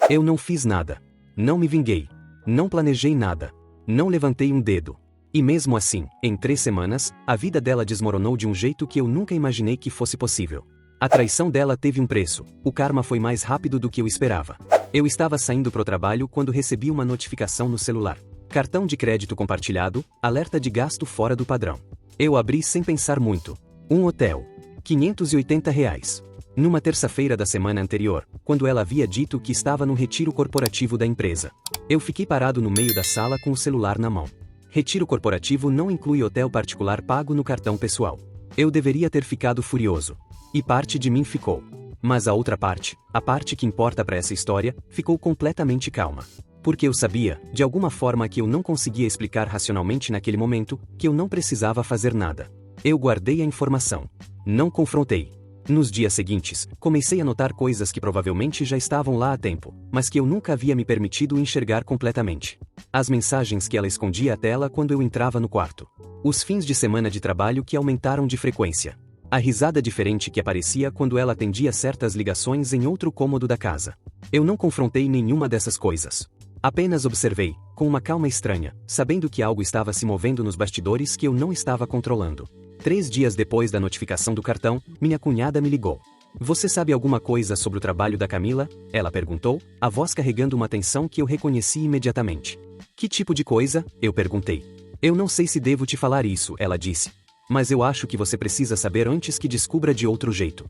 Eu não fiz nada. Não me vinguei. Não planejei nada. Não levantei um dedo. E mesmo assim, em 3 semanas, a vida dela desmoronou de um jeito que eu nunca imaginei que fosse possível. A traição dela teve um preço, o karma foi mais rápido do que eu esperava. Eu estava saindo pro trabalho quando recebi uma notificação no celular. Cartão de crédito compartilhado, alerta de gasto fora do padrão. Eu abri sem pensar muito. Um hotel. R$ 580. Numa terça-feira da semana anterior, quando ela havia dito que estava no retiro corporativo da empresa. Eu fiquei parado no meio da sala com o celular na mão. Retiro corporativo não inclui hotel particular pago no cartão pessoal. Eu deveria ter ficado furioso. E parte de mim ficou. Mas a outra parte, a parte que importa para essa história, ficou completamente calma. Porque eu sabia, de alguma forma que eu não conseguia explicar racionalmente naquele momento, que eu não precisava fazer nada. Eu guardei a informação. Não confrontei. Nos dias seguintes, comecei a notar coisas que provavelmente já estavam lá há tempo, mas que eu nunca havia me permitido enxergar completamente. As mensagens que ela escondia à tela quando eu entrava no quarto. Os fins de semana de trabalho que aumentaram de frequência. A risada diferente que aparecia quando ela atendia certas ligações em outro cômodo da casa. Eu não confrontei nenhuma dessas coisas. Apenas observei, com uma calma estranha, sabendo que algo estava se movendo nos bastidores que eu não estava controlando. 3 dias depois da notificação do cartão, minha cunhada me ligou. Você sabe alguma coisa sobre o trabalho da Camila? Ela perguntou, a voz carregando uma tensão que eu reconheci imediatamente. Que tipo de coisa? Eu perguntei. Eu não sei se devo te falar isso, ela disse. Mas eu acho que você precisa saber antes que descubra de outro jeito.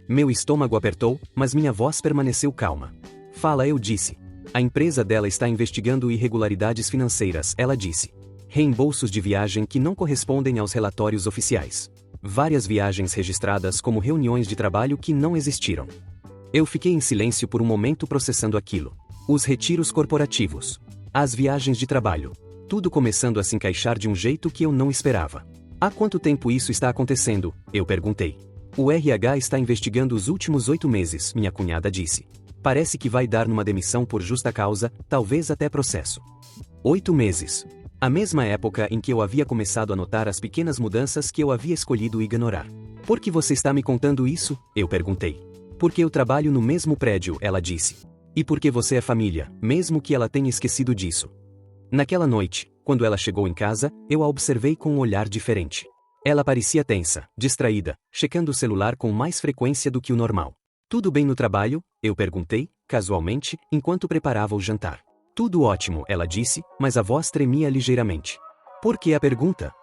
Meu estômago apertou, mas minha voz permaneceu calma. Fala, eu disse. A empresa dela está investigando irregularidades financeiras, ela disse. Reembolsos de viagem que não correspondem aos relatórios oficiais. Várias viagens registradas como reuniões de trabalho que não existiram. Eu fiquei em silêncio por um momento processando aquilo. Os retiros corporativos. As viagens de trabalho. Tudo começando a se encaixar de um jeito que eu não esperava. Há quanto tempo isso está acontecendo? Eu perguntei. O RH está investigando os últimos 8 meses, minha cunhada disse. Parece que vai dar numa demissão por justa causa, talvez até processo. 8 meses. A mesma época em que eu havia começado a notar as pequenas mudanças que eu havia escolhido ignorar. Por que você está me contando isso? Eu perguntei. Porque eu trabalho no mesmo prédio, ela disse. E porque você é família, mesmo que ela tenha esquecido disso. Naquela noite, quando ela chegou em casa, eu a observei com um olhar diferente. Ela parecia tensa, distraída, checando o celular com mais frequência do que o normal. Tudo bem no trabalho? Eu perguntei, casualmente, enquanto preparava o jantar. Tudo ótimo, ela disse, mas a voz tremia ligeiramente. Por que a pergunta?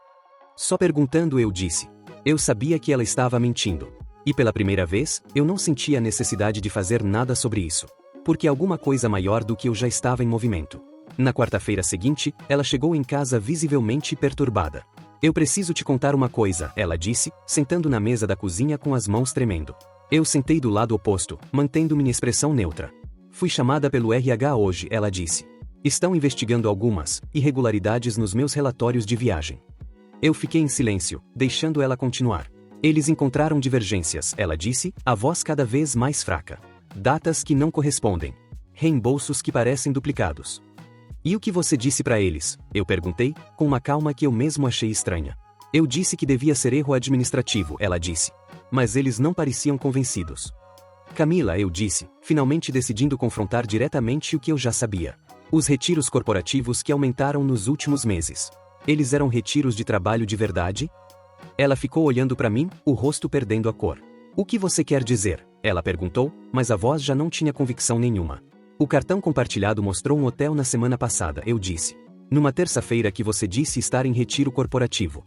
Só perguntando, eu disse. Eu sabia que ela estava mentindo. E pela primeira vez, eu não sentia a necessidade de fazer nada sobre isso. Porque alguma coisa maior do que eu já estava em movimento. Na quarta-feira seguinte, ela chegou em casa visivelmente perturbada. Eu preciso te contar uma coisa, ela disse, sentando na mesa da cozinha com as mãos tremendo. Eu sentei do lado oposto, mantendo minha expressão neutra. Fui chamada pelo RH hoje, ela disse. Estão investigando algumas irregularidades nos meus relatórios de viagem. Eu fiquei em silêncio, deixando ela continuar. Eles encontraram divergências, ela disse, a voz cada vez mais fraca. Datas que não correspondem. Reembolsos que parecem duplicados. E o que você disse para eles? Eu perguntei, com uma calma que eu mesmo achei estranha. Eu disse que devia ser erro administrativo, ela disse. Mas eles não pareciam convencidos. Camila, eu disse, finalmente decidindo confrontar diretamente o que eu já sabia. Os retiros corporativos que aumentaram nos últimos meses. Eles eram retiros de trabalho de verdade? Ela ficou olhando para mim, o rosto perdendo a cor. O que você quer dizer? Ela perguntou, mas a voz já não tinha convicção nenhuma. O cartão compartilhado mostrou um hotel na semana passada, eu disse. Numa terça-feira que você disse estar em retiro corporativo.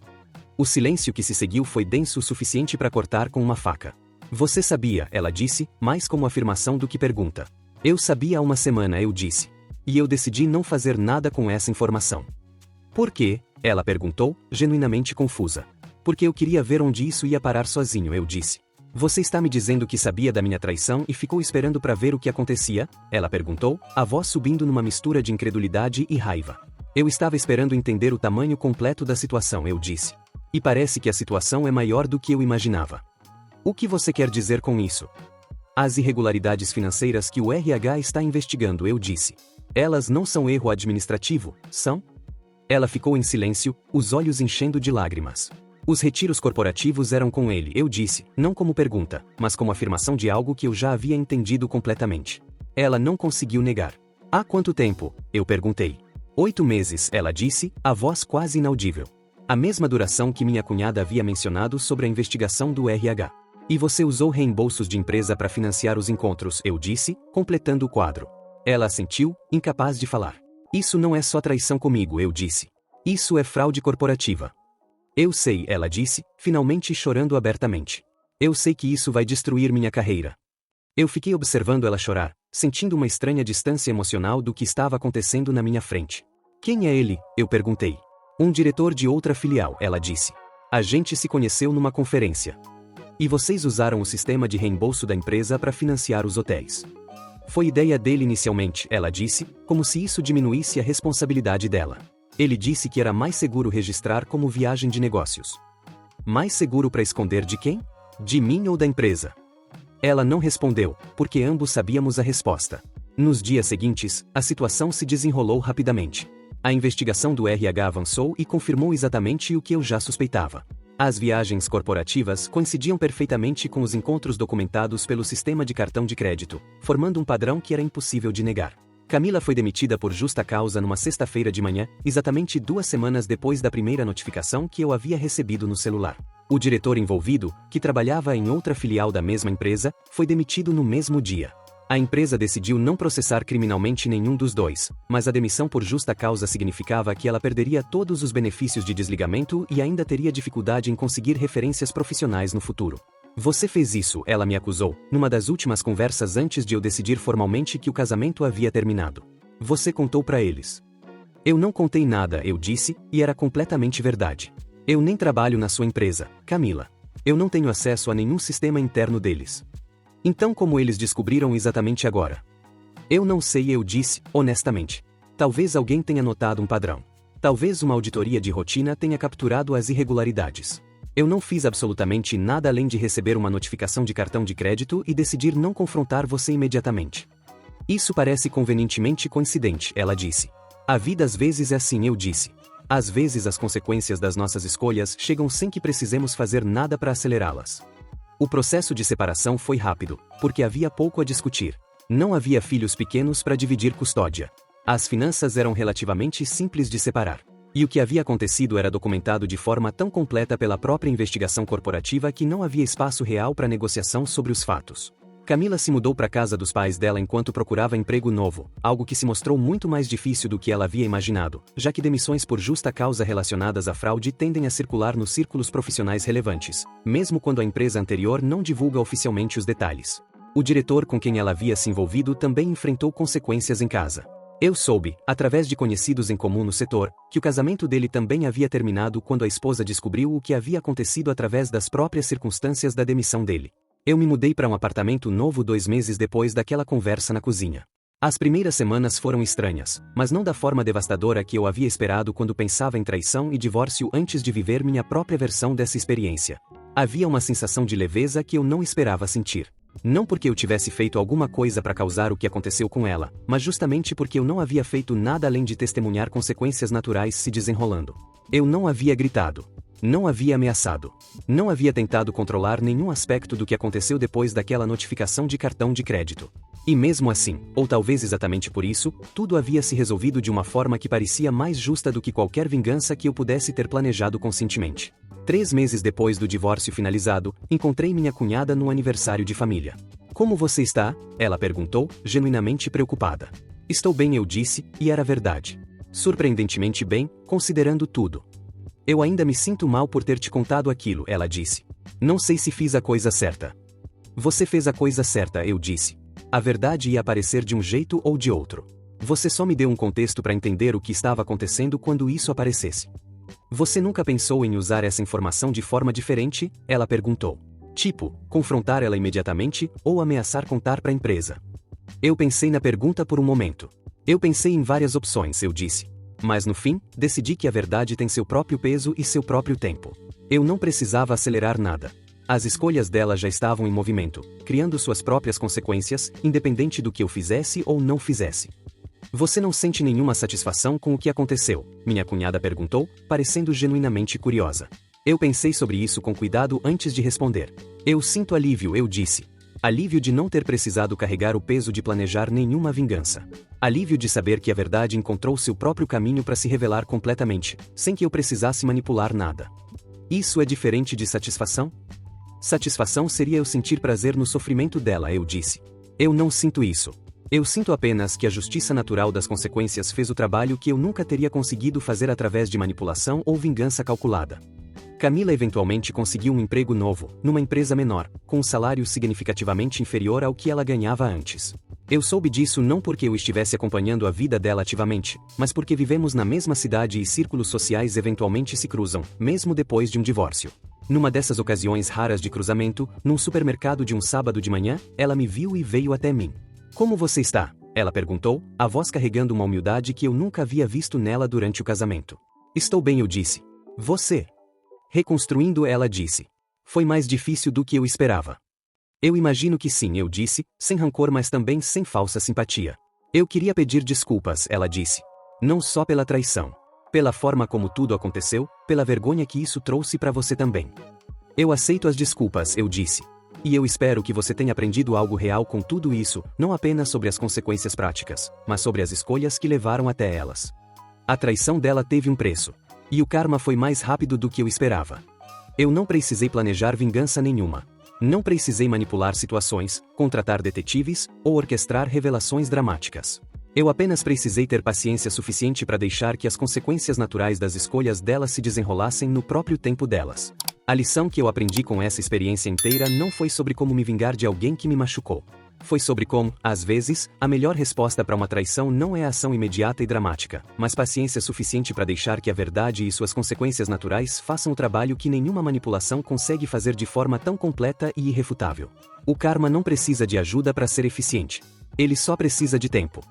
O silêncio que se seguiu foi denso o suficiente para cortar com uma faca. Você sabia, ela disse, mais como afirmação do que pergunta. Eu sabia há uma semana, eu disse. E eu decidi não fazer nada com essa informação. Por quê? Ela perguntou, genuinamente confusa. Porque eu queria ver onde isso ia parar sozinho, eu disse. Você está me dizendo que sabia da minha traição e ficou esperando para ver o que acontecia? Ela perguntou, a voz subindo numa mistura de incredulidade e raiva. Eu estava esperando entender o tamanho completo da situação, eu disse. E parece que a situação é maior do que eu imaginava. O que você quer dizer com isso? As irregularidades financeiras que o RH está investigando, eu disse. Elas não são erro administrativo, são? Ela ficou em silêncio, os olhos enchendo de lágrimas. Os retiros corporativos eram com ele, eu disse, não como pergunta, mas como afirmação de algo que eu já havia entendido completamente. Ela não conseguiu negar. Há quanto tempo? Eu perguntei. 8 meses, ela disse, a voz quase inaudível. A mesma duração que minha cunhada havia mencionado sobre a investigação do RH. E você usou reembolsos de empresa para financiar os encontros, eu disse, completando o quadro. Ela assentiu, incapaz de falar. Isso não é só traição comigo, eu disse. Isso é fraude corporativa. Eu sei, ela disse, finalmente chorando abertamente. Eu sei que isso vai destruir minha carreira. Eu fiquei observando ela chorar, sentindo uma estranha distância emocional do que estava acontecendo na minha frente. Quem é ele? Eu perguntei. Um diretor de outra filial, ela disse. A gente se conheceu numa conferência. E vocês usaram o sistema de reembolso da empresa para financiar os hotéis. Foi ideia dele inicialmente, ela disse, como se isso diminuísse a responsabilidade dela. Ele disse que era mais seguro registrar como viagem de negócios. Mais seguro para esconder de quem? De mim ou da empresa? Ela não respondeu, porque ambos sabíamos a resposta. Nos dias seguintes, a situação se desenrolou rapidamente. A investigação do RH avançou e confirmou exatamente o que eu já suspeitava. As viagens corporativas coincidiam perfeitamente com os encontros documentados pelo sistema de cartão de crédito, formando um padrão que era impossível de negar. Camila foi demitida por justa causa numa sexta-feira de manhã, exatamente 2 semanas depois da primeira notificação que eu havia recebido no celular. O diretor envolvido, que trabalhava em outra filial da mesma empresa, foi demitido no mesmo dia. A empresa decidiu não processar criminalmente nenhum dos dois, mas a demissão por justa causa significava que ela perderia todos os benefícios de desligamento e ainda teria dificuldade em conseguir referências profissionais no futuro. Você fez isso, ela me acusou, numa das últimas conversas antes de eu decidir formalmente que o casamento havia terminado. Você contou para eles. Eu não contei nada, eu disse, e era completamente verdade. Eu nem trabalho na sua empresa, Camila. Eu não tenho acesso a nenhum sistema interno deles. Então como eles descobriram exatamente agora? Eu não sei, eu disse, honestamente. Talvez alguém tenha notado um padrão. Talvez uma auditoria de rotina tenha capturado as irregularidades. Eu não fiz absolutamente nada além de receber uma notificação de cartão de crédito e decidir não confrontar você imediatamente. Isso parece convenientemente coincidente, ela disse. A vida às vezes é assim, eu disse. Às vezes as consequências das nossas escolhas chegam sem que precisemos fazer nada para acelerá-las. O processo de separação foi rápido, porque havia pouco a discutir. Não havia filhos pequenos para dividir custódia. As finanças eram relativamente simples de separar. E o que havia acontecido era documentado de forma tão completa pela própria investigação corporativa que não havia espaço real para negociação sobre os fatos. Camila se mudou para a casa dos pais dela enquanto procurava emprego novo, algo que se mostrou muito mais difícil do que ela havia imaginado, já que demissões por justa causa relacionadas à fraude tendem a circular nos círculos profissionais relevantes, mesmo quando a empresa anterior não divulga oficialmente os detalhes. O diretor com quem ela havia se envolvido também enfrentou consequências em casa. Eu soube, através de conhecidos em comum no setor, que o casamento dele também havia terminado quando a esposa descobriu o que havia acontecido através das próprias circunstâncias da demissão dele. Eu me mudei para um apartamento novo 2 meses depois daquela conversa na cozinha. As primeiras semanas foram estranhas, mas não da forma devastadora que eu havia esperado quando pensava em traição e divórcio antes de viver minha própria versão dessa experiência. Havia uma sensação de leveza que eu não esperava sentir. Não porque eu tivesse feito alguma coisa para causar o que aconteceu com ela, mas justamente porque eu não havia feito nada além de testemunhar consequências naturais se desenrolando. Eu não havia gritado. Não havia ameaçado. Não havia tentado controlar nenhum aspecto do que aconteceu depois daquela notificação de cartão de crédito. E mesmo assim, ou talvez exatamente por isso, tudo havia se resolvido de uma forma que parecia mais justa do que qualquer vingança que eu pudesse ter planejado conscientemente. 3 meses depois do divórcio finalizado, encontrei minha cunhada no aniversário de família. Como você está? Ela perguntou, genuinamente preocupada. Estou bem, eu disse, e era verdade. Surpreendentemente bem, considerando tudo. Eu ainda me sinto mal por ter te contado aquilo, ela disse. Não sei se fiz a coisa certa. Você fez a coisa certa, eu disse. A verdade ia aparecer de um jeito ou de outro. Você só me deu um contexto para entender o que estava acontecendo quando isso aparecesse. Você nunca pensou em usar essa informação de forma diferente? Ela perguntou. Tipo, confrontar ela imediatamente ou ameaçar contar para a empresa. Eu pensei na pergunta por um momento. Eu pensei em várias opções, eu disse. Mas no fim, decidi que a verdade tem seu próprio peso e seu próprio tempo. Eu não precisava acelerar nada. As escolhas dela já estavam em movimento, criando suas próprias consequências, independente do que eu fizesse ou não fizesse. Você não sente nenhuma satisfação com o que aconteceu? Minha cunhada perguntou, parecendo genuinamente curiosa. Eu pensei sobre isso com cuidado antes de responder. Eu sinto alívio, eu disse. Alívio de não ter precisado carregar o peso de planejar nenhuma vingança. Alívio de saber que a verdade encontrou seu próprio caminho para se revelar completamente, sem que eu precisasse manipular nada. Isso é diferente de satisfação? Satisfação seria eu sentir prazer no sofrimento dela, eu disse. Eu não sinto isso. Eu sinto apenas que a justiça natural das consequências fez o trabalho que eu nunca teria conseguido fazer através de manipulação ou vingança calculada. Camila eventualmente conseguiu um emprego novo, numa empresa menor, com um salário significativamente inferior ao que ela ganhava antes. Eu soube disso não porque eu estivesse acompanhando a vida dela ativamente, mas porque vivemos na mesma cidade e círculos sociais eventualmente se cruzam, mesmo depois de um divórcio. Numa dessas ocasiões raras de cruzamento, num supermercado de um sábado de manhã, ela me viu e veio até mim. Como você está? Ela perguntou, a voz carregando uma humildade que eu nunca havia visto nela durante o casamento. Estou bem, eu disse. Você? Reconstruindo, ela disse. Foi mais difícil do que eu esperava. Eu imagino que sim, eu disse, sem rancor mas também sem falsa simpatia. Eu queria pedir desculpas, ela disse. Não só pela traição. Pela forma como tudo aconteceu, pela vergonha que isso trouxe para você também. Eu aceito as desculpas, eu disse. E eu espero que você tenha aprendido algo real com tudo isso, não apenas sobre as consequências práticas, mas sobre as escolhas que levaram até elas. A traição dela teve um preço. E o karma foi mais rápido do que eu esperava. Eu não precisei planejar vingança nenhuma. Não precisei manipular situações, contratar detetives, ou orquestrar revelações dramáticas. Eu apenas precisei ter paciência suficiente para deixar que as consequências naturais das escolhas delas se desenrolassem no próprio tempo delas. A lição que eu aprendi com essa experiência inteira não foi sobre como me vingar de alguém que me machucou. Foi sobre como, às vezes, a melhor resposta para uma traição não é a ação imediata e dramática, mas paciência suficiente para deixar que a verdade e suas consequências naturais façam o trabalho que nenhuma manipulação consegue fazer de forma tão completa e irrefutável. O karma não precisa de ajuda para ser eficiente. Ele só precisa de tempo.